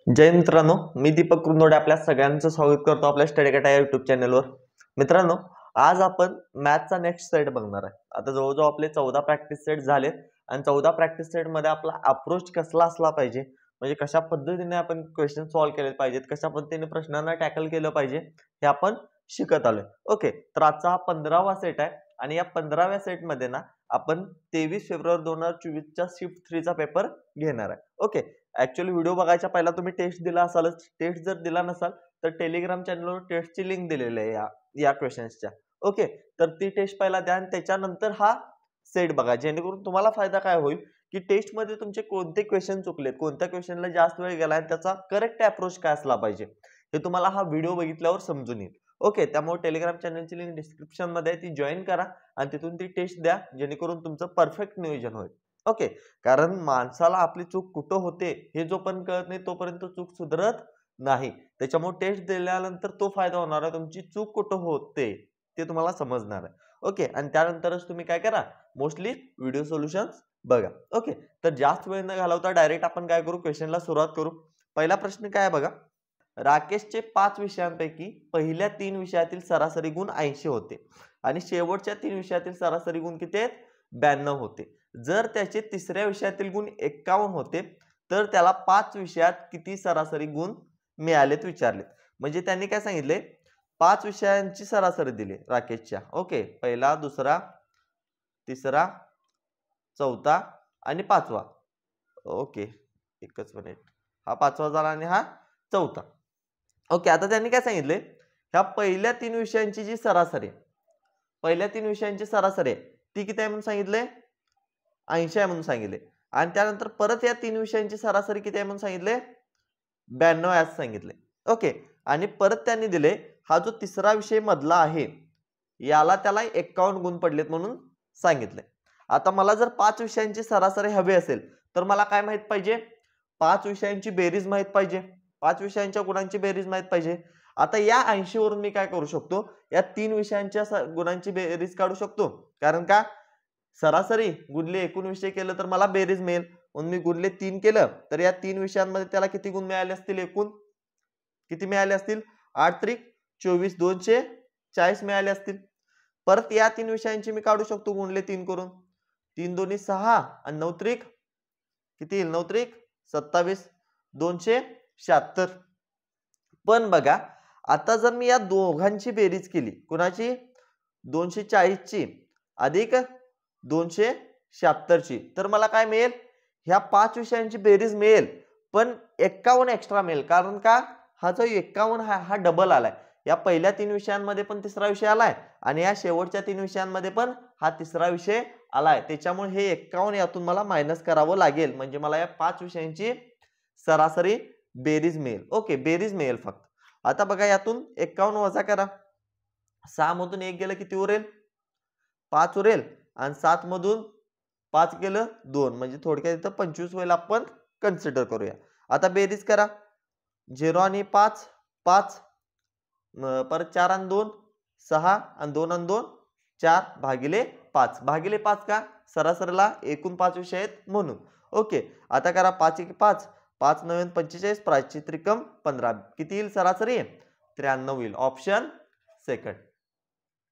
जय मित्रांनो, मी दीपक कुंदोडे आपल्या सगळ्यांचं स्वागत करतो आपल्या स्टडी कटा या युट्यूब चॅनलवर। मित्रांनो, आज आपण मॅथचा नेक्स्ट सेट बघणार आहे। आता जवळजवळ आपले 14 प्रॅक्टिस सेट झालेत आणि 14 प्रॅक्टिस सेट मध्ये आपला अप्रोच कसला असला पाहिजे, म्हणजे कशा पद्धतीने आपण क्वेश्चन सॉल्व्ह केले पाहिजेत, कशा पद्धतीने प्रश्नांना टॅकल केलं पाहिजे हे आपण शिकत आलोय। ओके, तर आजचा हा 15वा सेट आहे आणि या 15व्या सेट मध्ये ना आपण 23 फेब्रुवारी 2024 च्या शिफ्ट 3 चा पेपर घेणार आहे। ओके, ऍक्च्युअली व्हिडिओ बघायच्या पहिला तुम्ही टेस्ट दिला असालच। टेस्ट जर दिला नसाल तर टेलिग्राम चॅनलवर टेस्टची लिंक दिलेली आहे या क्वेश्चन्सच्या। ओके, तर ती टेस्ट पहिला द्या आणि त्याच्यानंतर हा सेट बघा, जेणेकरून तुम्हाला फायदा काय होईल की टेस्ट मध्ये तुमचे कोणते क्वेश्चन चुकलेत, कोणत्या क्वेश्चनला जास्त वेळ गेला आणि त्याचा करेक्ट अप्रोच काय असला पाहिजे हे तुम्हाला हा व्हिडिओ बघितल्यावर समजून येईल। ओके, त्यामुळे टेलिग्राम चॅनलची लिंक डिस्क्रिप्शन मध्ये आहे, ती जॉईन करा आणि तिथून ती टेस्ट द्या, जेणेकरून तुमचं परफेक्ट नियोजन होईल। ओके, कारण माणसाला आपली चूक कुठं होते हे जोपर्यंत कळत नाही तोपर्यंत चूक सुधारत नाही। त्याच्यामुळे टेस्ट दिल्यानंतर तो फायदा होणार आहे, तुमची चूक कुठं होते ते तुम्हाला समजणार आहे। ओके, आणि त्यानंतरच तुम्ही काय करा, मोस्टली व्हिडिओ सोल्युशन्स बघा। ओके, तर जास्त वेळ न घालवता डायरेक्ट आपण काय करू, क्वेश्चनला सुरुवात करू। पहिला प्रश्न काय बघा, राकेशचे 5 विषयांपैकी पहिल्या 3 विषयातील सरासरी गुण 80 होते आणि शेवटच्या 3 विषयातील सरासरी गुण किती आहेत, 92 होते। जर त्याचे तिसऱ्या विषयातील गुण 51 होते तर त्याला 5 विषयात किती सरासरी गुण मिळालेत विचारले। म्हणजे त्यांनी काय सांगितले, 5 विषयांची सरासरी दिली राकेशच्या। ओके, पहिला, दुसरा, तिसरा, चौथा आणि पाचवा। ओके, एकच मिनिट, हा पाचवा झाला आणि हा चौथा। ओके, आता त्यांनी काय सांगितले, ह्या पहिल्या 3 विषयांची जी सरासरी, पहिल्या 3 विषयांची सरासरी ती किती आहे म्हणून सांगितले, 80 आहे म्हणून सांगितले। आणि त्यानंतर परत या 3 विषयांची सरासरी किती आहे म्हणून सांगितले, 92 आहे असं सांगितले। ओके, आणि परत त्यांनी दिले हा जो तिसरा विषय मधला आहे याला त्याला 51 गुण पडलेत म्हणून सांगितले। आता मला जर 5 विषयांची सरासरी हवी असेल तर मला काय माहित पाहिजे, 5 विषयांची बेरीज माहित पाहिजे, 5 विषयांच्या गुणांची बेरीज माहित पाहिजे। आता या 80 वरून मी काय करू शकतो, या 3 विषयांच्या गुणांची बेरीज काढू शकतो, कारण का सरासरी गुणले एकूण विषय केलं तर मला बेरीज मिळेल, म्हणून मी गुणले 3 केलं तर या 3 विषयांमध्ये त्याला किती गुण मिळाले असतील, एकूण किती मिळाले असतील, 8 त्रिक 24, 240 मिळाले असतील। परत या 3 विषयांची मी काढू शकतो गुणले 3 करून, 3 दोन्ही 6 आणि 9 त्रिक किती येईल, 9 त्रिक 27, 276। पण बघा, आता जर मी या दोघांची बेरीज केली, कुणाची, 240 ची अधिक 276 ची, तर मला काय मिळेल, ह्या 5 विषयांची बेरीज मिळेल पण 51 एक्स्ट्रा मिळेल। कारण का, हा जो 51 हा डबल आलाय, या पहिल्या 3 विषयांमध्ये पण तिसरा विषय आलाय आणि या शेवटच्या 3 विषयांमध्ये पण हा तिसरा विषय आलाय। त्याच्यामुळे हे 51 यातून मला मायनस करावं लागेल, म्हणजे मला या 5 विषयांची सरासरी बेरीज मिळेल। ओके, बेरीज मिळेल फक्त। आता बघा, यातून 51 वजा करा, 6 मधून 1 गेलं किती उरेल, 5 उरेल, आणि 7 मधून 5 गेलं 2, म्हणजे थोडक्यात इथं 25 होईल, आपण कन्सिडर करूया। आता बेरीज करा, 0 आणि 5 5, परत 4 आणि 2 6 आणि 2 आणि 2 4 भागिले 5, भागिले 5 का, सरासरीला एकूण 5 विषय आहेत म्हणून। ओके, आता करा 5 1 5, 5 9 45, 5 त्रिकम 15, किती येईल सरासरी, 93 येईल। Option second.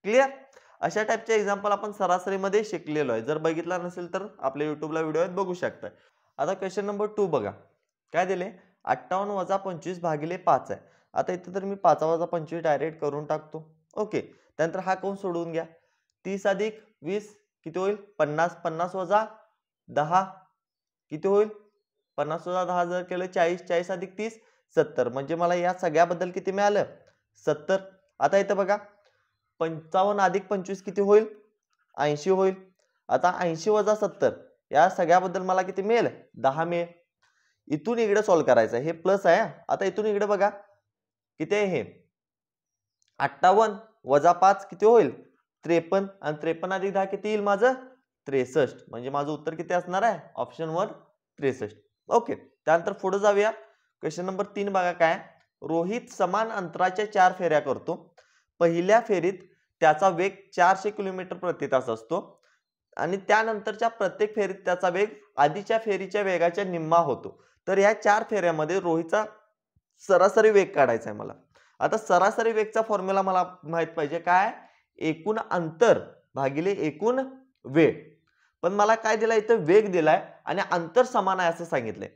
क्लियर। अशा टाइपचे एक्झाम्पल आपण सरासरीमध्ये शिकलेलो आहे, जर बघितला नसेल तर आपल्या युट्यूबला व्हिडिओ आहेत, बघू शकता। आता क्वेश्चन नंबर 2 बघा, काय दिले, 58 वजा 25 भागिले 5 आहे। आता इथे तर मी 5 वजा 25 डायरेक्ट करून टाकतो। ओके, त्यानंतर हा कंस सोडवून घ्या, 30 अधिक 20 किती होईल, 50, 50 वजा 10 किती होईल, 50 वजा 10 जर केलं 40, 40 अधिक 30 70, म्हणजे मला या सगळ्याबद्दल किती मिळालं, 70। आता इथं बघा, 55 अधिक 25 किती होईल, 80 होईल। आता 80 वजा 70 या सगळ्याबद्दल मला किती मिळेल, 10 मिळेल। इथून इकडे सॉल्व करायचं, हे प्लस आहे। आता इथून इकडे बघा किती आहे, हे 58 वजा 5 किती होईल, 53, आणि 53 अधिक 10 किती येईल माझं, 63, म्हणजे माझं उत्तर किती असणार आहे, ऑप्शन 1 63। ओके, त्यानंतर पुढे जाऊया, क्वेश्चन नंबर 3 बघा, काय, रोहित समान अंतराच्या 4 फेऱ्या करतो, पहिल्या फेरीत त्याचा वेग 400 किलोमीटर प्रति तास असतो आणि त्यानंतरच्या प्रत्येक फेरीत त्याचा वेग आधीच्या फेरीच्या वेगाच्या निम्मा होतो। तर या 4 फेऱ्यामध्ये रोहितचा सरासरी वेग काढायचा आहे मला. आता सरासरी वेगचा फॉर्म्युला मला माहित पाहिजे काय, एकूण अंतर भागिले एकूण वेळ. पण मला काय दिलाय इथं, वेग दिलाय आणि अंतर समान आहे असं सांगितलंय.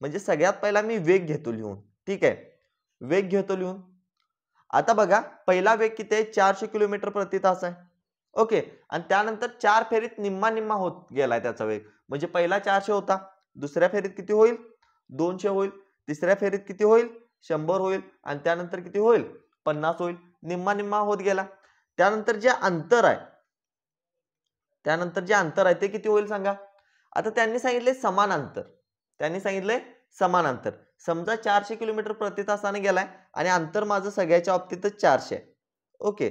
म्हणजे सगळ्यात पहिला मी वेग घेतो लिहून. ठीक आहे, वेग घेतो लिहून. आता बघा पहिला वेग किती आहे, 400 किलोमीटर प्रति तास आहे. ओके, आणि त्यानंतर 4 फेरीत निम्मा निम्मा होत गेलाय त्याचा वेग. म्हणजे पहिला 400 होता, दुसऱ्या फेरीत किती होईल, 200 होईल, तिसऱ्या फेरीत किती होईल, 100 होईल, आणि त्यानंतर किती होईल, 50 होईल. निम्मा निम्मा होत गेला. त्यानंतर जे अंतर आहे, ते किती होईल सांगा. आता त्यांनी सांगितले समान अंतर, समान अंतर. समजा 400 किलोमीटर प्रति तासाने गेलाय आणि अंतर माझं सगळ्याच्या बाबतीतच 400 आहे. ओके,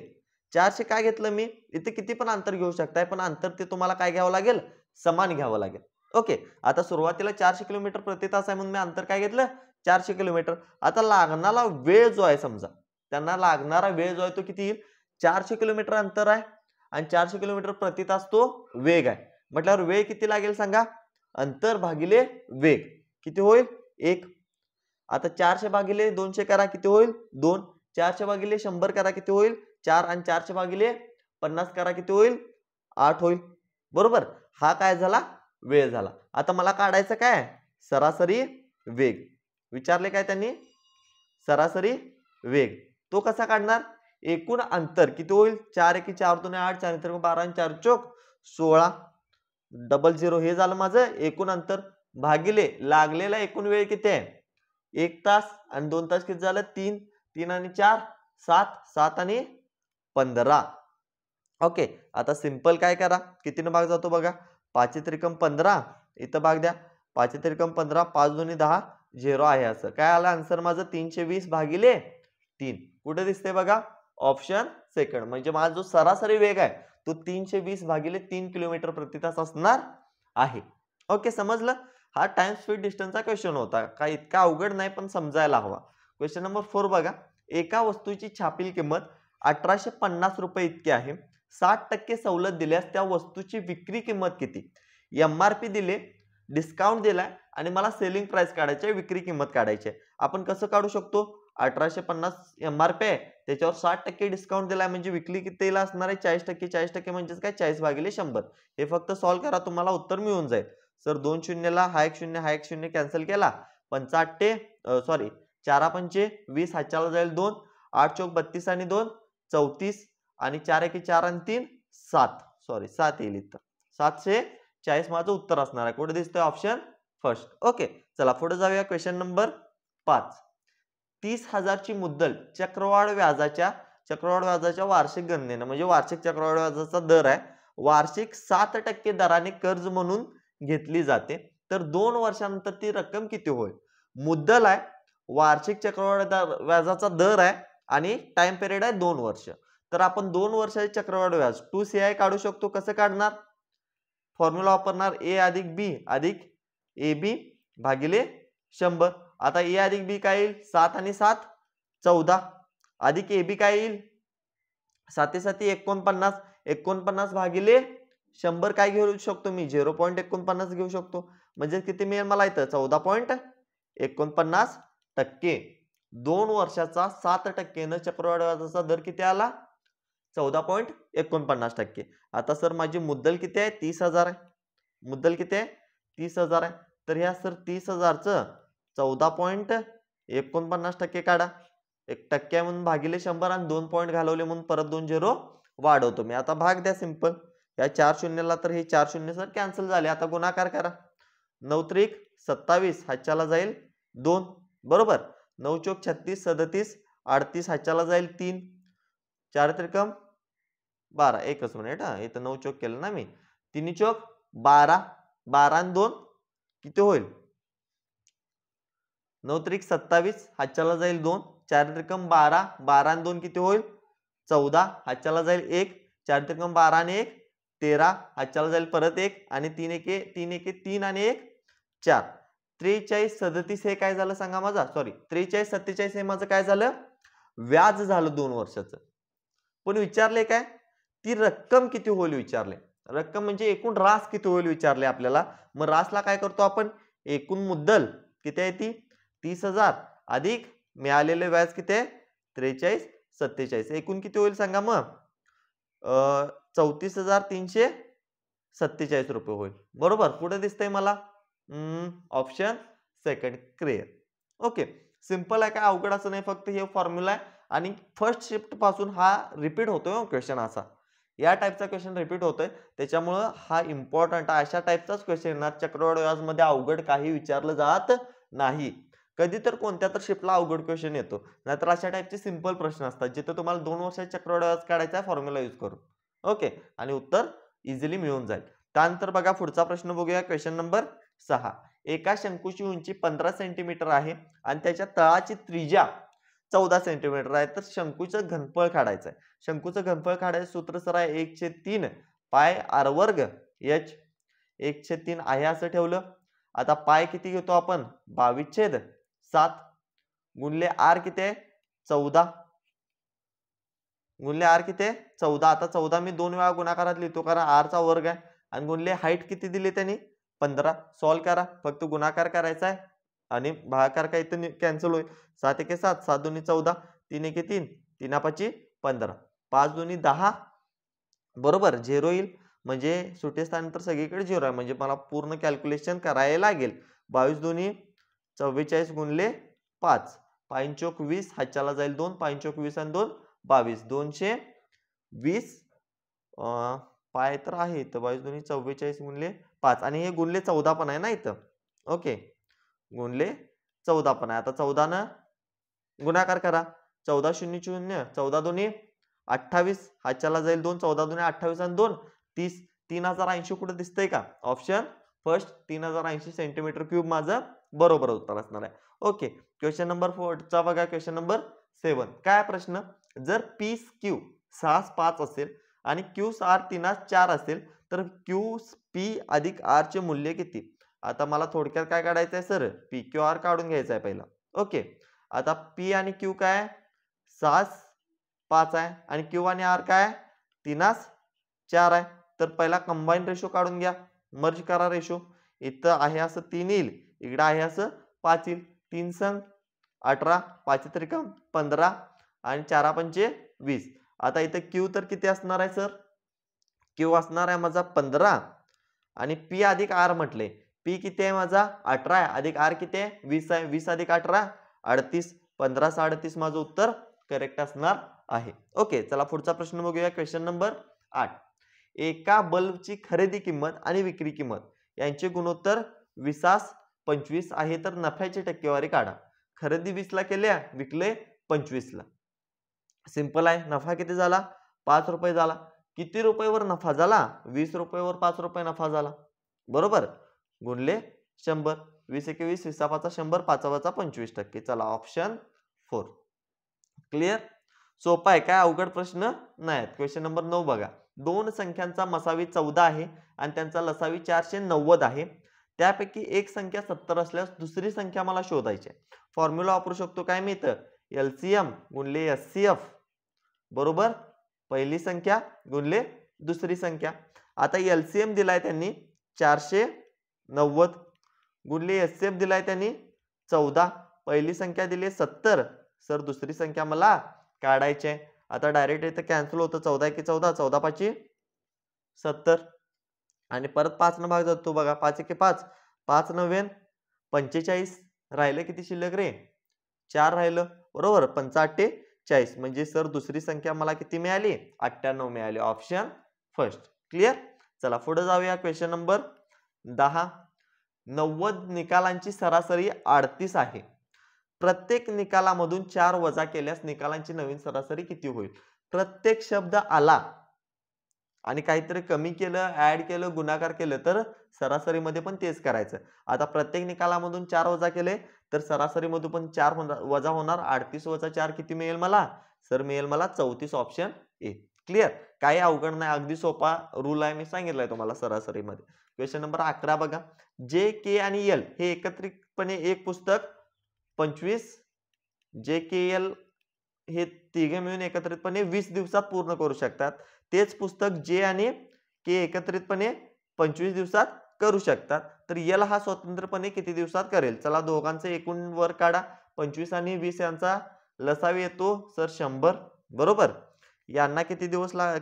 400 काय घेतलं मी, इथे किती पण अंतर घेऊ शकताय, पण अंतर ते तुम्हाला काय घ्यावं लागेल, समान घ्यावं लागेल. ओके, आता सुरुवातीला 400 किलोमीटर प्रति तास आहे म्हणून मी अंतर काय घेतलं, 400 किलोमीटर. आता लागणारा वेळ जो आहे, समजा त्यांना लागणारा वेळ जो आहे तो किती येईल, 400 किलोमीटर अंतर आहे आणि 400 किलोमीटर प्रति तास तो वेग आहे. म्हटल्यावर वेळ किती लागेल सांगा, अंतर भागिले वेग किती होईल, 1. आता 400 भागिले 200 करा किती होईल, 2. 400 भागिले 100 करा किती होईल, 4. आणि 400 भागिले 50 करा किती होईल, 8 होईल. बरोबर, हा काय झाला, वेळ झाला. आता मला काढायचं काय, सरासरी वेग. विचारले काय त्यांनी, सरासरी वेग. तो कसा काढणार, एकूण अंतर किती होईल, 4 1 4 2 8, 4 3 12 आणि 4 4 16, डबल 0 हे झालं माझं एकूण अंतर, भागिले लागलेला एकूण वेळ किती आहे, 1 तास, आणि 2 तास किती झालं, 3. 3 आणि 4 7, 7 आणि 15. ओके, आता सिंपल काय करा, कितीने भाग जातो बघा, 5 त्रिकम 15, इथं भाग द्या, 5 त्रिकम 15, 5 2 10, 0 आहे. असं काय आलं आन्सर माझं, 320 भागिले 3. कुठे दिसते बघा, ऑप्शन सेकंड. म्हणजे माझा जो सरासरी वेग आहे तो 320 भागिले 3 किलोमीटर प्रति तास असणार आहे. ओके, समजलं. हा टाइम स्पीड डिस्टन्सचा क्वेश्चन होता, काय इतका अवघड नाही पण समजायला हवा. क्वेश्चन नंबर 4 बघा, एका वस्तूची छापील किंमत 1850 रुपये इतकी आहे. 60% सवलत दिल्यास त्या वस्तूची विक्री किंमत किती. MRP दिले, डिस्काउंट दिलाय आणि मला सेलिंग प्राइस काढायची आहे, विक्री किंमत काढायची आहे. आपण कसं काढू शकतो, 1850 MRP आहे, त्याच्यावर 60% डिस्काउंट दिलाय म्हणजे विक्री कितीला असणार आहे, 40%. 40% म्हणजेच काय, 40 भागिले 100. हे फक्त सॉल्व्ह करा, तुम्हाला उत्तर मिळून जाईल. सर 2 शून्यला हा एक शून्य कॅन्सल केला, 85 सॉरी 4 पंचे 20, हातच्याला जाईल 2, 8 चौक 32 आणि 2 34, आणि 4 1 4 आणि 3 7, सॉरी 7 येईल इथं, 740 माझं उत्तर असणार आहे. कुठे दिसतोय, ऑप्शन फर्स्ट. ओके, चला पुढे जाऊया. क्वेश्चन नंबर 5, 30,000 ची मुद्दल चक्रवाढ व्याजाच्या वार्षिक गणनेनं, म्हणजे वार्षिक चक्रवाढ व्याजाचा दर आहे, वार्षिक 7% दराने कर्ज म्हणून घेतली जाते, तर 2 वर्षानंतर ती रक्कम किती होईल. मुद्दल आहे, वार्षिक चक्रवाढ व्याजाचा दर आहे आणि टाइम पिरियड आहे 2 वर्ष. तर आपण 2 वर्षाचे चक्रवाढ व्याज 2CI काढू शकतो. कसं काढणार, फॉर्म्युला वापरणार, A अधिक B अधिक AB भागिले 100. आता A अधिक B काय येईल, 7 आणि 7 14, अधिक AB काय येईल, 7 7 49, 49 भागिले 100 काय घेऊ शकतो मी, 0.49 घेऊ शकतो. म्हणजे किती मिळेल मला इथं, 14.49%. 2 वर्षाचा 7% चक्रवाढ व्याजाचा दर किती आला, 14.49%. आता सर माझी मुद्दल किती आहे, 30,000 आहे. मुद्दल किती आहे, 30,000 आहे. तर ह्या सर 30,000चं 14.49% काढा. 1% म्हणून भागिले 100 आणि 2 पॉईंट घालवले म्हणून परत 2 0 वाढवतो मी. आता भाग द्या सिंपल. या 4 शून्यला तर हे 4 शून्य सर कॅन्सल झाले. आता गुणाकार करा. 9 त्रिक 27, हातच्याला जाईल 2, बरोबर. 9 चौक 36, 37, 38, हातच्याला जाईल 3, 4 त्रिकम 12. एकच मिनिट हा, इथं 9 चौक केलं ना मी. 3 चौक 12, 12 आणि 2 किती होईल, 9 त्रिक 27, हातच्याला जाईल 2, 4 त्रिकम 12, 12 आणि 2 किती होईल, 14, हातच्याला जाईल 1, 4 त्रिकम 12 आणि 1 13, हातच्याला जाईल परत 1 आणि 3 1 3 1 3 आणि 1 4. 43 37 हे काय झालं सांगा माझा, सॉरी 43 47 हे माझं काय झालं, व्याज झालं 2 वर्षाचं. पण विचारले काय, ती रक्कम किती होईल विचारले. रक्कम म्हणजे एकूण रास किती होईल विचारले आपल्याला. मग रासला काय करतो आपण, एकूण मुद्दल किती आहे ती 30,000 अधिक मिळालेले व्याज किती आहे 43 47 एकूण किती होईल सांगा मग 34,347 रुपये होईल बरोबर पुढे दिसतंय मला option second clear okay simple आहे काय अवघड असं नाही फक्त हे फॉर्म्युला आहे आणि फर्स्ट शिफ्ट पासून हा रिपीट होतोय क्वेश्चन असा या टाइपचा क्वेश्चन रिपीट होतोय त्याच्यामुळे हा इम्पॉर्टंट अशा टाइपचाच क्वेश्चन येणार चक्रवाढ व्याज मध्ये अवघड काही विचारलं जात नाही कधी तर कोणत्या तर शिफ्टला अवघड क्वेश्चन येतो नाहीतर अशा टाइपचे सिंपल प्रश्न असतात जिथे तुम्हाला 2 वर्षाचा चक्रवाढ व्याज काढायचा आहे फॉर्म्युला यूज करून ओके आणि उत्तर इझिली मिळून जाईल त्यानंतर बघा पुढचा प्रश्न बघूया क्वेश्चन नंबर 6 एका शंकूची उंची 15 सेंटीमीटर आहे आणि त्याच्या तळाची त्रिज्या 14 सेंटीमीटर आहे तर शंकूचं घनफळ काढायचं आहे शंकूचं घनफळ काढायचं सूत्र सर आहे 1/3 पाय आर वर्ग एच 1/3 आहे असं ठेवलं आता पाय किती घेतो आपण 22/7 गुणले आर किती आहे 14 गुणले आर किती आहे 14 आता 14 मी 2 वेळा गुणाकारात लिहितो कारण आर चा वर्ग आहे आणि गुणले हाईट किती दिली त्यांनी 15 सॉल्व करा फक्त गुणाकार करायचा आहे आणि भागाकार काय इथं कॅन्सल होईल 7 1 7 7 2 14 3 1 3 3 5 15 5 2 10 बरोबर 0 येईल म्हणजे सुटे स्थान तर सगळीकडे 0 आहे म्हणजे मला पूर्ण कॅल्क्युलेशन करायला लागेल 22 2 44 गुणले 5 5 चौक 20 हातच्याला जाईल 2 5 चौक 20 आणि 2 22 220 पाय तर आहे इथं 22 2 44 गुणले 5 आणि हे गुणले 14 पण आहे ना इथं ओके गुणले 14 पण आहे आता 14 न गुणाकार करा 14 0 0 14 2 28 हातच्याला जाईल 2 14 2 28 आणि 2 30 3080 कुठे दिसतंय का ऑप्शन फर्स्ट 3080 सेंटीमीटर क्यूब माझं बरोबर उत्तर असणार आहे ओके क्वेश्चन नंबर 4 चा बघा क्वेश्चन नंबर 7 काय प्रश्न जर P Q 6 5 असेल आणि Q R 3 4 असेल तर Q P अधिक R चे मूल्य किती आता मला थोडक्यात काय काढायचं आहे सर P Q R काढून घ्यायचं आहे पहिला ओके आता P आणि Q काय 6 5 आहे आणि Q आणि R काय 3 4 आहे तर पहिला कंबाईन रेशो काढून घ्या मर्ज करा रेशो इथं आहे असं 3 येईल इकडे आहे असं 5 येईल 3 संग 18 5 त्रिकम 15 आणि 4 पंचे 20 आता इथं Q तर किती असणार आहे सर Q असणार आहे माझा 15 आणि P अधिक R म्हटले P किती आहे माझा 18 आहे अधिक R किती आहे 20 आहे 20 अधिक 18 38 15 38 माझं उत्तर करेक्ट असणार आहे ओके चला पुढचा प्रश्न बघूया क्वेश्चन नंबर 8 एका बल्बची खरेदी किंमत आणि विक्री किंमत यांचे गुणोत्तर 20 25 आहे तर नफ्याची टक्केवारी काढा खरेदी 20 ला केल्या विकले 25 ला सिंपल आहे नफा किती झाला 5 रुपये झाला किती रुपयावर नफा झाला 20 रुपयावर 5 रुपये नफा झाला बरोबर गुणले 100 20 21 20 5 100 5 25% चला ऑप्शन 4 क्लियर सोपा आहे काय अवघड प्रश्न नाही क्वेश्चन नंबर 9 बघा दोन संख्यांचा मसावी 14 आहे आणि त्यांचा लसावी 490 आहे त्यापैकी एक संख्या 70 असल्यास दुसरी संख्या मला शोधायची आहे फॉर्म्युला वापरू शकतो काय मी इथं LCM गुणले SCF बरोबर पहिली संख्या गुणले दुसरी संख्या आता LCM दिलाय त्यांनी 490 गुणले SCF दिलाय त्यांनी 14 पहिली संख्या दिली 70 सर दुसरी संख्या मला काढायची आहे आता डायरेक्ट इथे कॅन्सल होतं 14 की 14 14 5 70 आणि परत 5 न भाग जातो बघा 5 की 5 5 9 45 राहिले किती शिल्लक रे 4 राहिलं बरोबर 45 म्हणजे सर दुसरी संख्या मला किती मिळाली 98 मिळाली ऑप्शन फर्स्ट क्लियर चला पुढे जाऊया क्वेश्चन नंबर 10 90 निकालांची सरासरी 38 आहे प्रत्येक निकालामधून 4 वजा केल्यास निकालांची नवीन सरासरी किती होईल प्रत्येक शब्द आला आणि काहीतरी कमी केलं ऍड केलं गुणाकार केलं तर सरासरीमध्ये पण तेच करायचं आता प्रत्येक निकालामधून 4 वजा केले तर सरासरीमधून पण 4 वजा होणार 38 वजा 4 किती मिळेल मला सर मिळेल मला 34 ऑप्शन ए क्लियर काही अवघड नाही अगदी सोपा रूल आहे मी सांगितलंय तुम्हाला सरासरीमध्ये क्वेश्चन नंबर 11 बघा जे के आणि एल हे एकत्रितपणे एक पुस्तक 25 जे के एल हे तिघे मिळून एकत्रितपणे 20 दिवसात पूर्ण करू शकतात तेच पुस्तक जे आणि के एकत्रितपणे 25 दिवसात करू शकतात तर एल हा स्वतंत्रपणे किती दिवसात करेल चला दोघांचे एकूण वर्क काढा 25 आणि 20 यांचा लसावी येतो सर 100, बरोबर. यांना किती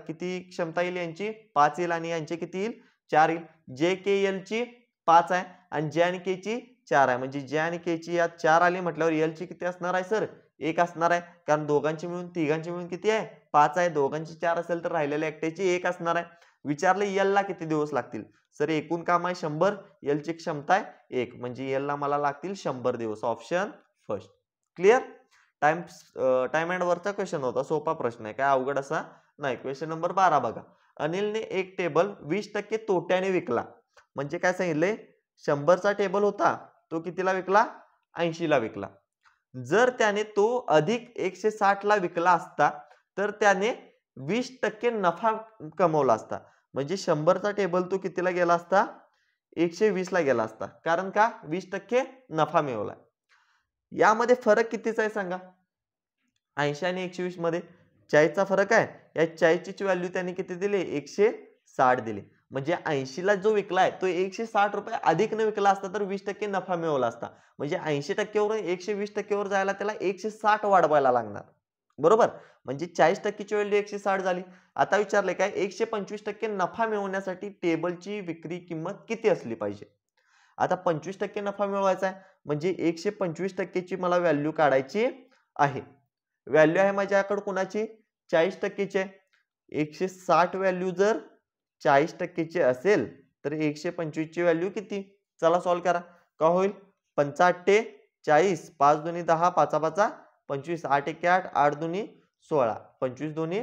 किती क्षमता येईल यांची 5 येईल आणि यांची किती येईल 4 येईल. जे के एल ची 5 आहे आणि जे आणि के ची 4 आहे, म्हणजे जे आणि के ची यात 4 आली म्हटल्यावर एल ची किती असणार आहे सर 1 असणार आहे, कारण दोघांची मिळून तिघांची मिळून किती आहे 5 आहे. दोघांची 4 असेल तर राहिलेल्या एकट्याची 1 असणार आहे. विचारले एल ला किती दिवस लागतील, सर एकूण काम आहे 100, एल ची क्षमता आहे 1, म्हणजे एल ला मला लागतील 100 दिवस. Option first. Clear. Time and वरचा क्वेश्चन होता, सोपा प्रश्न आहे, काय अवघड असा नाही. क्वेश्चन नंबर 12 बघा. अनिलने एक टेबल 20% तोट्याने विकला. म्हणजे काय सांगितलंय 100चा टेबल होता, तो कितीला विकला 80 ला विकला. जर त्याने तो अधिक 160 ला विकला असता तर त्याने 20% नफा कमवला असता. म्हणजे 100चा टेबल तो कितीला गेला असता 120 ला गेला असता, कारण का 20% नफा मिळवला. यामध्ये फरक कितीचा आहे सांगा, 80 आणि 120 मध्ये 40 चा फरक आहे. या 40 ची व्हॅल्यू त्याने किती दिली 160 दिली. म्हणजे 80 ला जो विकलाय तो 160 रुपये अधिक न विकला असता तर 20% नफा मिळवला असता. म्हणजे 80% वरून 120% वर जायला त्याला 160 वाढवायला लागणार, बरोबर. म्हणजे 40% ची व्हॅल्यू 160 झाली. आता विचारले काय 125% नफा मिळवण्यासाठी टेबलची विक्री किंमत किती असली पाहिजे. आता 25% नफा मिळवायचा आहे, म्हणजे 125% ची मला व्हॅल्यू काढायची आहे. व्हॅल्यू आहे माझ्याकडे कोणाची 40% ची आहे. 160 व्हॅल्यू जर 40% ची असेल तर 125 ची व्हॅल्यू किती, चला सॉल्व करा. का होईल 5 40, 5 दुनी 10, 5 5 25, 8 1 8, 8 दुनी 16, 25 दोन्ही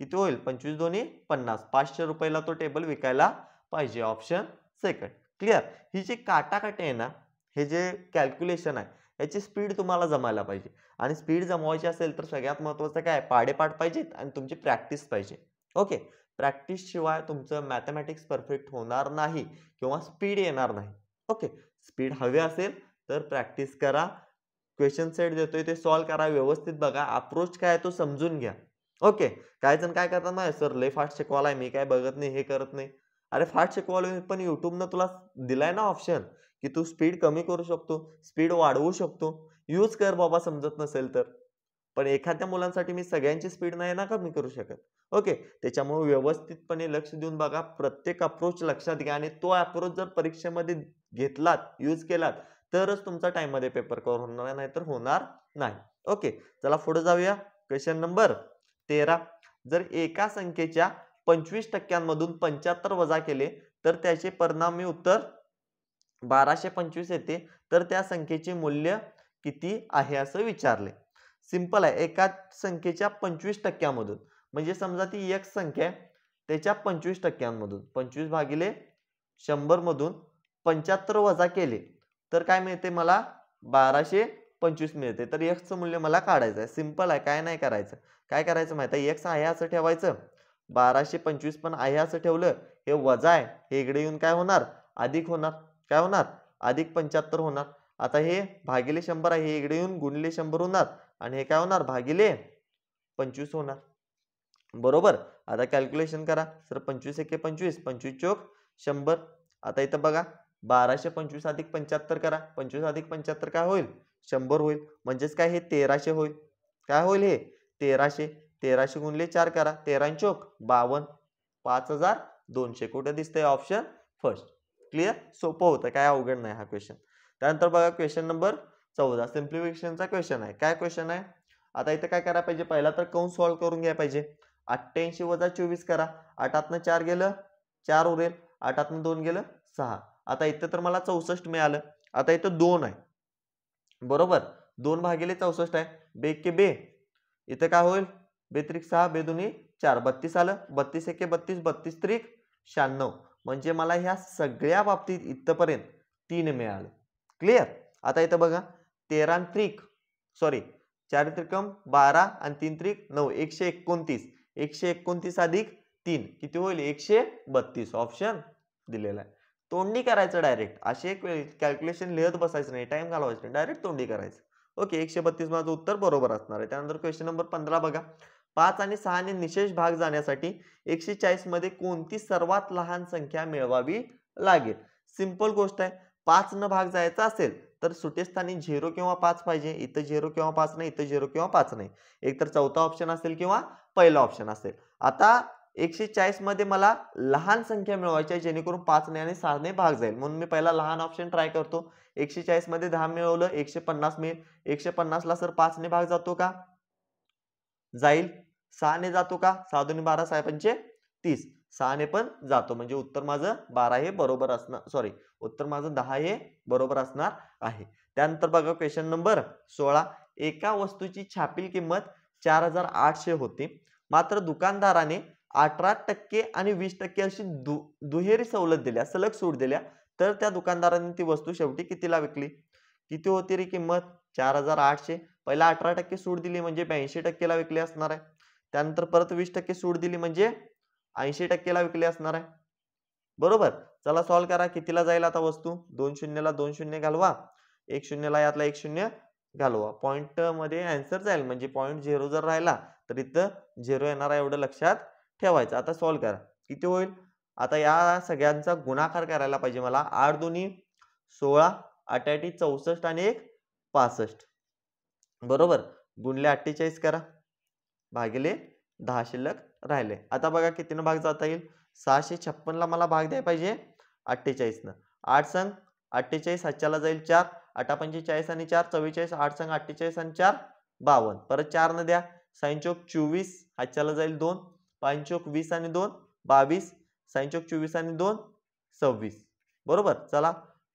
किती होईल 25 दोन्ही 50. 500 रुपयाला तो टेबल विकायला पाहिजे. Option second. क्लिअर. ही जी काटाकाटी आहे ना, हे जे कॅल्क्युलेशन आहे याची स्पीड तुम्हाला जमायला पाहिजे, आणि स्पीड जमवायची असेल तर सगळ्यात महत्त्वाचं काय पाडेपाठ पाहिजेत आणि तुमची प्रॅक्टिस पाहिजे. ओके. प्रॅक्टिस शिवाय तुमचं मॅथमॅटिक्स परफेक्ट होणार नाही किंवा स्पीड येणार नाही. ओके. स्पीड हवी असेल तर प्रॅक्टिस करा. क्वेश्चन सेट देतोय ते सॉल्व करा, व्यवस्थित बघा, अप्रोच काय तो समजून घ्या. ओके. काय जण काय करतात ना, सर लय फास्ट शिकवालाय मी काय बघत नाही हे करत नाही. अरे फास्ट शिकवायला पण युट्यूबनं तुला दिलाय ना ऑप्शन की तू स्पीड कमी करू शकतो, स्पीड वाढवू शकतो. यूज कर बाबा समजत नसेल तर. पण एखाद्या मुलांसाठी मी सगळ्यांची स्पीड नाही ना कमी करू शकत. ओके. त्याच्यामुळे व्यवस्थितपणे लक्ष देऊन बघा, प्रत्येक अप्रोच लक्षात घ्या आणि तो अप्रोच जर परीक्षेमध्ये घेतलात, यूज केलात तरच तुमचा टाइम मध्ये पेपर कव्हर होणार, नाही तर होणार नाही. ओके. चला पुढे जाऊया. Question number 13. जर एका संख्येच्या 25% 75 वजा केले तर त्याचे परिणामी उत्तर 1225 येते, तर त्या संख्येचे मूल्य किती आहे असं विचारले. सिंपल आहे. एका संख्येच्या 25% म्हणजे समजा ती एक संख्या आहे, त्याच्या 25% 25 भागिले 100 मधून 75 वजा केले तर काय मिळते मला 1225 मिळते. तर x चं मूल्य मला काढायचं आहे. सिंपल आहे, काय नाही करायचं. काय करायचं माहिती आहे, x आहे असं ठेवायचं, 1225 पण आहे असं ठेवलं, हे वजा आहे हे इकडे येऊन काय होणार अधिक होणार. काय होणार अधिक 75 होणार. आता हे भागिले 100 आहे, हे इकडे येऊन गुणिले 100 होणार आणि हे काय होणार भागिले 25 होणार, बरोबर. आता कॅल्क्युलेशन करा सर. 25 एके 25, 25 चोक 100. आता इथं बघा 1225 अधिक 75 करा, 25 अधिक 75 काय होईल 100 होईल. म्हणजेच काय हे 1300 होईल. काय होईल हे 1300. 1300 गुणिले 4 करा, 13 चोक 52, 5200. कुठे दिसतंय ऑप्शन फर्स्ट. क्लिअर. सोपं होतं, काय अवघड नाही हा क्वेश्चन. त्यानंतर बघा क्वेश्चन नंबर 14 सिम्प्लिफिकेशनचा क्वेश्चन आहे. काय क्वेश्चन आहे. आता इथं काय करायला पाहिजे, पहिला तर कंस सॉल्व करून घ्यायला पाहिजे. 88 वजा 24 करा, 8 4 गेलं 4 उरेल, 8 2 गेलं 6. आता इथं तर मला 64 मिळालं. आता इथं 2 आहे, बरोबर. 2 भागिले 64 आहे, बे के बे. इथं काय होईल बेत्रिक 6, बेदुनी 4, 32 आलं. 32 एके 32, 32 त्रिक 96. म्हणजे मला ह्या सगळ्या बाबतीत इथपर्यंत 3 मिळाले. क्लिअर. आता इथं बघा 13 त्रिक सॉरी 4 त्रिकम 12 आणि 3 त्रिक 9, 129. 129 अधिक 3 किती होईल 132. ऑप्शन दिलेला आहे. तोंडी करायचं डायरेक्ट, असे कॅल्क्युलेशन लिहत बसायचं नाही, टाइम घालवायचं नाही, डायरेक्ट तोंडी करायचं. ओके. 132 माझं उत्तर बरोबर असणार आहे. त्यानंतर क्वेश्चन नंबर 15 बघा. 5 आणि 6 ने निशेष भाग जाण्यासाठी 140 मध्ये कोणती सर्वात लहान संख्या मिळवावी लागेल. सिंपल गोष्ट आहे. 5 न भाग जायचा असेल तर सुटे स्थानी 0 किंवा 5 पाहिजे. इथं 0 किंवा 5 नाही, इथं 0 किंवा 5 नाही. एकतर चौथा ऑप्शन असेल किंवा पहिला ऑप्शन असेल. आता 140 मध्ये मला लहान संख्या मिळवायची आहे जेणेकरून 5 ने आणि 6 ने भाग जाईल. म्हणून मी पहिला लहान ऑप्शन ट्राय करतो. 140 मध्ये 10 मिळवलं 150 मिळेल. 150 ला सर 5 ने भाग जातो का? जाईल. 6 ने जातो का? 6 दुनी 12 6 पंचे 30. 6 ने पण जातो म्हणजे उत्तर माझं 12 हे बरोबर असणार सॉरी उत्तर माझं 10 हे बरोबर असणार आहे. त्यानंतर बघा क्वेश्चन नंबर 16. एका वस्तूची छापील किंमत 4800 होती. मात्र दुकानदाराने 18% आणि 20% अशी दुहेरी सवलत दिल्या, सलग सूट दिल्या. तर त्या दुकानदाराने ती वस्तू शेवटी कितीला विकली? किती होती रे किंमत? 4800. पहिला 18% सूट दिली म्हणजे 82% ला विकली असणार आहे. त्यानंतर परत 20% सूट दिली म्हणजे 80% ला विकली असणार आहे. बरोबर. चला सॉल्व करा. कितीला जाईल आता वस्तू? 2 शून्यला 2 शून्य घालवा. 1 शून्यला यातला 1 शून्य घालवा. पॉइंट मध्ये आन्सर जाईल म्हणजे पॉइंट 0 जर राहिला तर इथं 0 येणार आहे एवढं लक्षात ठेवायचं. आता सॉल्व करा. किती होईल? आता या सगळ्यांचा गुणाकार करायला पाहिजे मला. 8 दुनी 16, 8 8 64 आणि 1 65. बरोबर. गुणले 48 करा. भागिले 10 शिल्लक राहिले. आता बघा कितीनं भाग जाता येईल? 656 ला मला भाग द्यायला पाहिजे 48 न. 8 संग 48 हातच्याला जाईल 4. 8 45 आणि 4 44. 8 संग 48 आणि 4 52. परत 4 न द्या. 6 चौक 24 हातच्याला जाईल 2. 5 चौक 20 आणि 2 22. 6 चौक 24 आणि 2 26. बरोबर. चला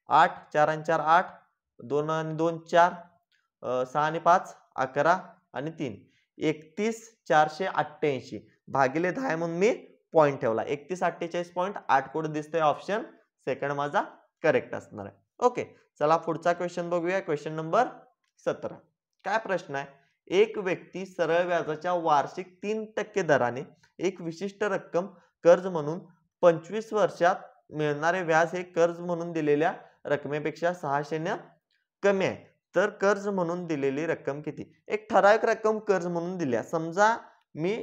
8 4 आणि 4 8. 2 आणि 2 4. 6 आणि 5 11 आणि 3 31,488 भागिले 10 म्हणून मी पॉइंट ठेवला. 31,48.8 कोड दिसतोय. ऑप्शन सेकंड माझा करेक्ट असणार आहे. ओके. चला पुढचा क्वेश्चन बघूया. Question number 17. काय प्रश्न आहे? एक व्यक्ती सरळ व्याजाच्या वार्षिक 3% दराने एक विशिष्ट रक्कम कर्ज म्हणून 25 वर्षात मिळणारे व्याज हे कर्ज म्हणून दिलेल्या रकमेपेक्षा 600 ने कमी आहे. तर कर्ज म्हणून दिलेली रक्कम किती? एक ठराविक रक्कम कर्ज म्हणून दिल्या. समजा मी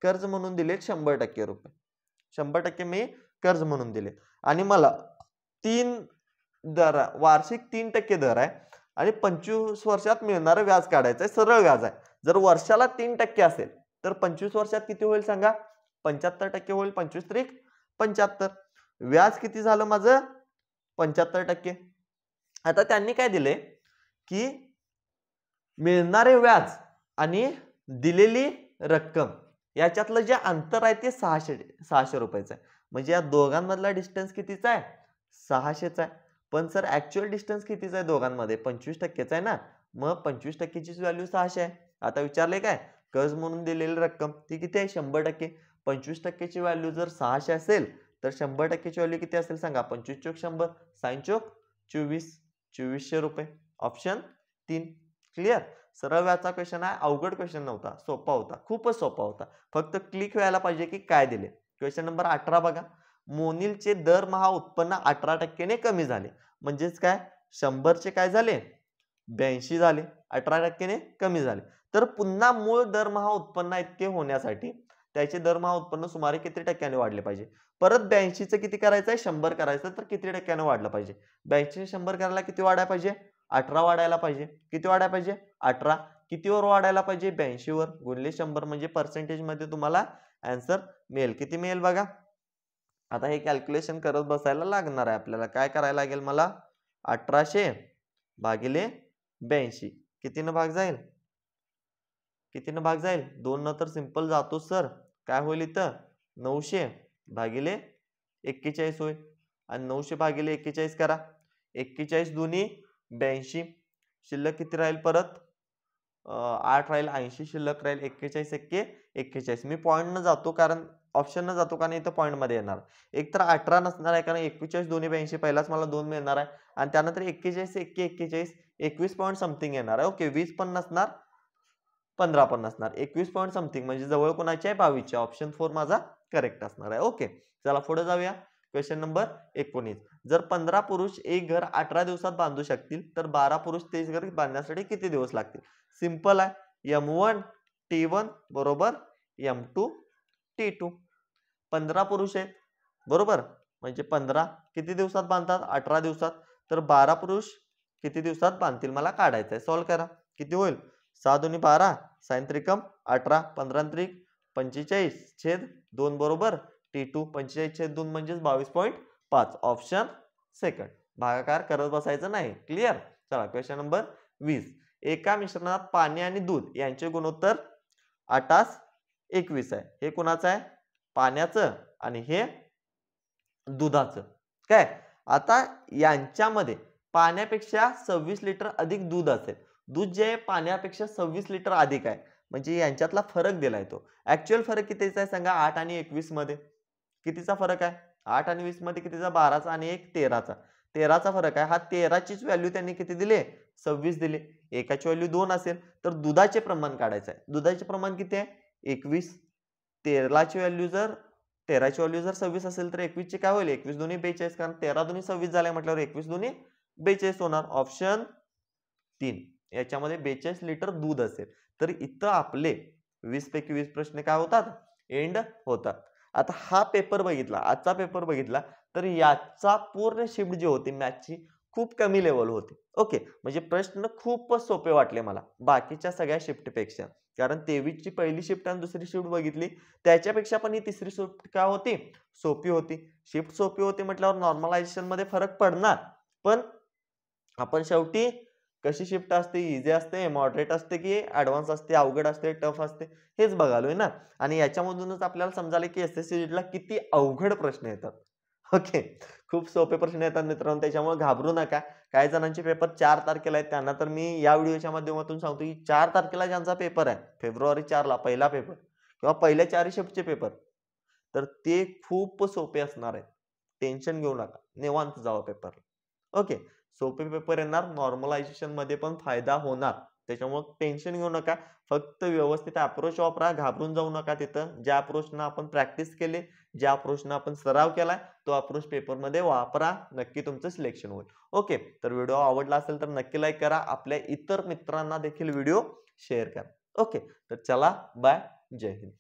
कर्ज म्हणून दिले 100% रुपये. 100% मी कर्ज म्हणून दिले आणि मला 3 दर वार्षिक 3% दर आहे आणि 25 वर्षात मिळणारं व्याज काढायचं आहे. सरळ व्याज आहे. जर वर्षाला 3% असेल तर 25 वर्षात किती होईल सांगा? 75% होईल. 25 त्रिक 75. व्याज किती झालं माझं? 75%. आता त्यांनी काय दिले की मिळणारे व्याज आणि दिलेली रक्कम याच्यातलं जे अंतर आहे ते 600 रुपयाचं आहे. म्हणजे या दोघांमधला डिस्टन्स कितीचा आहे? 600चा आहे. पण सर ऍक्च्युअल डिस्टन्स कितीचा आहे दोघांमध्ये? 25%चा आहे ना. मग 25%ची व्हॅल्यू 600 आहे. आता विचारले काय? कर्ज म्हणून दिलेली रक्कम ती किती आहे? 100%. 25%ची व्हॅल्यू जर 600 असेल तर 100%ची व्हॅल्यू किती असेल सांगा? 25 चौक 100 6 चौक 24 2400 रुपये. ऑप्शन 3. क्लिअर. सरळ व्याजचा क्वेश्चन आहे. अवघड क्वेश्चन नव्हता. सोपा होता. खूपच सोपा होता. फक्त क्लिक व्हायला पाहिजे की काय दिले. क्वेश्चन नंबर 18 बघा. मोनिलचे दरमहा उत्पन्न 18% ने कमी झाले. म्हणजेच काय? 100 चे काय झाले? 82 झाले. 18% ने कमी झाले. तर पुन्हा मूळ दरमहा उत्पन्न इतके होण्यासाठी त्याचे दरमहा उत्पन्न सुमारे किती टक्क्याने वाढले पाहिजे? परत 82 चं किती करायचं आहे? 100 करायचं तर किती टक्क्याने वाढलं पाहिजे? 82 100 करायला किती वाढायला पाहिजे? 18 वाढायला पाहिजे. किती वाढायला पाहिजे? 18. कितीवर वाढायला पाहिजे? 82 वर. गुणिले 100 म्हणजे पर्सेंटेज मध्ये तुम्हाला आन्सर मिळेल. किती मिळेल बघा. आता हे कॅल्क्युलेशन करत बसायला लागणार आहे आपल्याला. काय करायला लागेल मला? 1800 भागिले 82 कितीनं भाग जाईल? कितीनं भाग जाईल? 2 न तर सिंपल जातो सर. काय होईल इथं? 900 भागिले 41 होईल. आणि 900 भागिले 41 करा. 41 दुनी 82. शिल्लक किती राहील परत? 8 राहील. 80 शिल्लक राहील. 41 एक्के 41. मी पॉइंट न जातो कारण ऑप्शन न जातो कारण इथं पॉइंट मध्ये येणार. एक तर 18 नसणार आहे कारण 41 दोन्ही 82 पहिलाच मला 2 मिळणार आहे आणि त्यानंतर 41 एक्के 41 21 पॉइंट समथिंग येणार आहे. ओके. 20 पण नसणार 15 पण नसणार. 21 पॉइंट समथिंग म्हणजे जवळ कोणाची आहे? 22 ची. ऑप्शन 4 माझा करेक्ट असणार आहे. ओके. चला पुढे जाऊया. Question number 19. जर 15 पुरुष एक घर 18 दिवसात बांधू शकतील तर 12 पुरुष तेच घर बांधण्यासाठी किती दिवस लागतील? सिंपल आहे. M1 T1 बरोबर M2 T2. 15 पुरुष आहेत. बरोबर. म्हणजे 15 किती दिवसात बांधतात? 18 दिवसात. तर 12 पुरुष किती दिवसात बांधतील मला काढायचं आहे. सॉल्व्ह करा. किती होईल? 6 दुनी 12, साइन त्रिकम 18, 15 त्रिक 45 छेद 2 बरोबर T2 45 छेद 2 म्हणजे 22.5. Option second. भागाकार करत बसायचं नाही. क्लिअर? चला क्वेश्चन नंबर 20. एका मिश्रणात पाणी आणि दूध यांचे गुणोत्तर 8:21 आहे. हे कुणाचं आहे? पाण्याचं आणि हे दुधाचं. काय? आता यांच्यामध्ये पाण्यापेक्षा 26 लिटर अधिक दूध असेल. दूध जे आहे पाण्यापेक्षा 26 लिटर अधिक आहे. म्हणजे यांच्यातला फरक दिलाय तो. ऍक्च्युअल फरक कितीचा आहे सांगा? 8 आणि 21 मध्ये. कितीचा फरक आहे? 8 आणि 20 मध्ये कितीचा? 12चा आणि 1 13चा. 13चा फरक आहे. हा 13चीच व्हॅल्यू त्यांनी किती दिली? 26 दिली. एकाची व्हॅल्यू 2 असेल तर दुधाचे प्रमाण काढायचं आहे. दुधाचे प्रमाण किती आहे? 21. 13ची व्हॅल्यू जर 26 असेल तर 21 ची काय होईल? 21 दुनी 42 कारण 13 दुनी 26 झाले म्हटल्यावर 21 दुनी 42 होणार. ऑप्शन 3. याच्यामध्ये 42 लिटर दूध असेल. तर इथं आपले 20 पैकी 20 प्रश्न काय होतात? एंड होतात. आता हा पेपर बघितला, आजचा पेपर बघितला तर याचा पूर्ण शिफ्ट जी होती मॅथची खूप कमी लेवल होती. ओके, म्हणजे प्रश्न खूपच सोपे वाटले मला बाकीच्या सगळ्या शिफ्टपेक्षा. कारण 23 ची पहिली शिफ्ट आणि दुसरी शिफ्ट बघितली त्याच्यापेक्षा पण ही तिसरी शिफ्ट काय होती? सोपी होती. शिफ्ट सोपी होती म्हटल्यावर नॉर्मलायझेशन मध्ये फरक पडणार. पण आपण शेवटी कशी शिफ्ट असते? इझी असते, मॉडरेट असते की ऍडव्हान्स असते, अवघड असते, टफ असते हेच बघालोय ना. आणि याच्यामधूनच आपल्याला समजाले की एसएससी ला किती अवघड प्रश्न येतात. ओके, खूप सोपे प्रश्न येतात मित्रांनो. त्याच्यामुळे घाबरू नका. काही जणांचे पेपर 4 तारखेला आहेत त्यांना तर मी या व्हिडिओच्या माध्यमातून सांगतो की 4 तारखेला ज्यांचा पेपर आहे फेब्रुवारी 4 ला पहिला पेपर किंवा पहिल्या 4 शिफ्टचे पेपर तर ते खूप सोपे असणार आहेत. टेन्शन घेऊ नका. निवांत जावा पेपरला. ओके, सोपे पेपर येणार. नॉर्मलायझेशन मध्ये पण फायदा होणार. त्याच्यामुळे टेन्शन घेऊ नका. फक्त व्यवस्थित अप्रोच वापरा. घाबरून जाऊ नका तिथं. ज्या अप्रोचनं आपण प्रॅक्टिस केली, ज्या अप्रोचनं आपण सराव केलाय तो अप्रोच पेपरमध्ये वापरा. नक्की तुमचं सिलेक्शन होईल. ओके, तर व्हिडिओ आवडला असेल तर नक्की लाईक करा. आपल्या इतर मित्रांना देखील व्हिडिओ शेअर करा. ओके, तर चला बाय. जय हिंद.